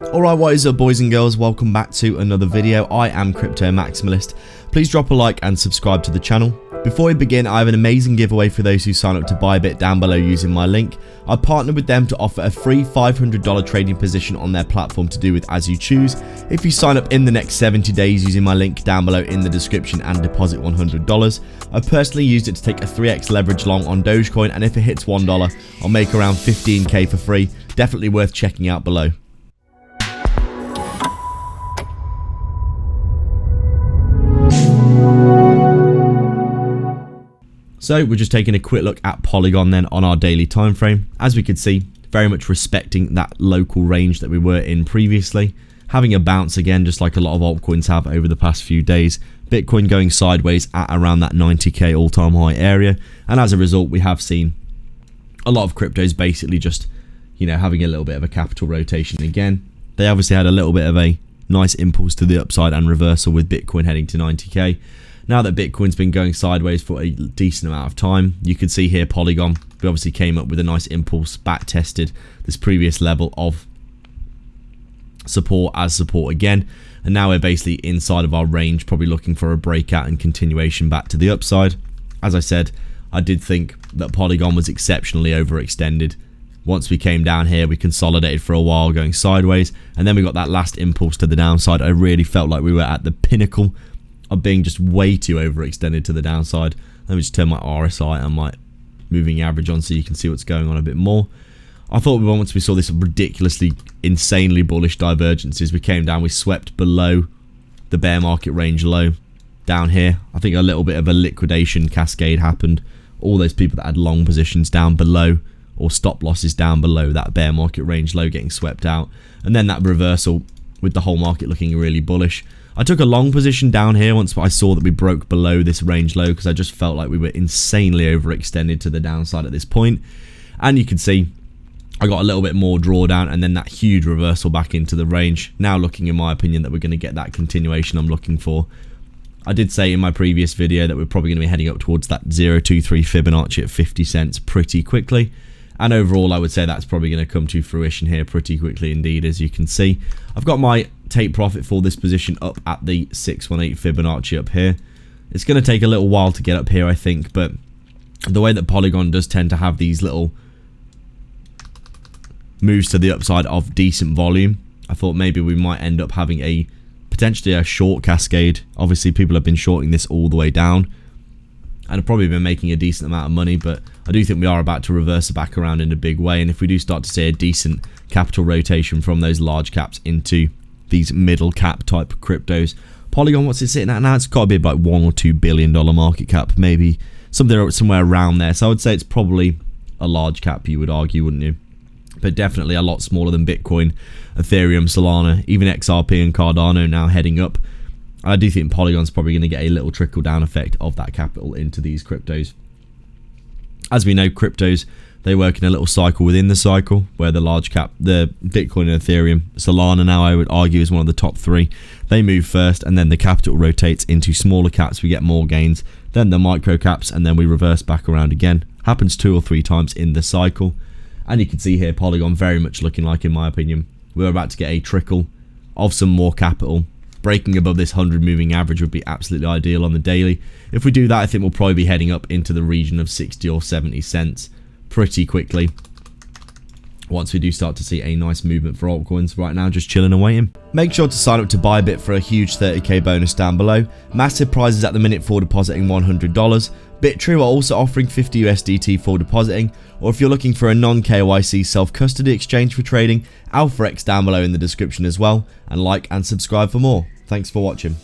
Alright, what is up boys and girls, welcome back to another video. I am Crypto Maximalist. Please drop a like and subscribe to the channel. Before we begin, I have an amazing giveaway for those who sign up to ByBit down below using my link. I partnered with them to offer a free $500 trading position on their platform to do with as you choose. If you sign up in the next 70 days using my link down below in the description and deposit $100. I personally used it to take a 3x leverage long on Dogecoin, and if it hits $1, I'll make around 15k for free. Definitely worth checking out below. So we're just taking a quick look at Polygon then on our daily time frame. As we could see, very much respecting that local range that we were in previously. Having a bounce again, just like a lot of altcoins have over the past few days. Bitcoin going sideways at around that 90k all-time high area. And as a result, we have seen a lot of cryptos basically just, having a little bit of a capital rotation again. They obviously had a little bit of a nice impulse to the upside and reversal with Bitcoin heading to 90k. Now that Bitcoin's been going sideways for a decent amount of time, you can see here Polygon, we obviously came up with a nice impulse, back tested this previous level of support as support again, and now we're basically inside of our range, probably looking for a breakout and continuation back to the upside. As I said, I did think that Polygon was exceptionally overextended. Once we came down here, we consolidated for a while going sideways, and then we got that last impulse to the downside. I really felt like we were at the pinnacle of being just way too overextended to the downside. Let me just turn my RSI and my moving average on so you can see what's going on a bit more. I thought once we saw this ridiculously, insanely bullish divergences, we came down, we swept below the bear market range low down here. I think a little bit of a liquidation cascade happened. All those people that had long positions down below or stop losses down below that bear market range low getting swept out. And then that reversal with the whole market looking really bullish. I took a long position down here once I saw that we broke below this range low because I just felt like we were insanely overextended to the downside at this point. And you can see I got a little bit more drawdown and then that huge reversal back into the range. Now looking in my opinion that we're going to get that continuation I'm looking for. I did say in my previous video that we're probably going to be heading up towards that 0.23 Fibonacci at 50 cents pretty quickly. And overall, I would say that's probably going to come to fruition here pretty quickly indeed, as you can see. I've got my take profit for this position up at the 618 Fibonacci up here. It's going to take a little while to get up here, I think, but the way that Polygon does tend to have these little moves to the upside of decent volume, I thought maybe we might end up having potentially a short cascade. Obviously, people have been shorting this all the way down and have probably been making a decent amount of money, but I do think we are about to reverse back around in a big way, and if we do start to see a decent capital rotation from those large caps into these middle cap type cryptos. Polygon, what's it sitting at now? It's got to be about $1 or $2 billion market cap, maybe somewhere around there. So I would say it's probably a large cap, you would argue, wouldn't you? But definitely a lot smaller than Bitcoin, Ethereum, Solana, even XRP and Cardano now heading up. I do think Polygon's probably going to get a little trickle down effect of that capital into these cryptos. As we know, cryptos, they work in a little cycle within the cycle where the large cap, the Bitcoin and Ethereum, Solana now I would argue is one of the top three. They move first and then the capital rotates into smaller caps. We get more gains, then the micro caps, and then we reverse back around again. Happens 2 or 3 times in the cycle. And you can see here Polygon very much looking like, in my opinion, we're about to get a trickle of some more capital. Breaking above this 100 moving average would be absolutely ideal on the daily. If we do that, I think we'll probably be heading up into the region of 60 or 70 cents pretty quickly once we do start to see a nice movement for altcoins. Right now, just chilling and waiting. Make sure to sign up to ByBit for a huge 30k bonus down below. Massive prizes at the minute for depositing $100. Bitrue are also offering 50 USDT for depositing, or if you're looking for a non-KYC self-custody exchange for trading, AlphaX down below in the description as well, and like and subscribe for more. Thanks for watching.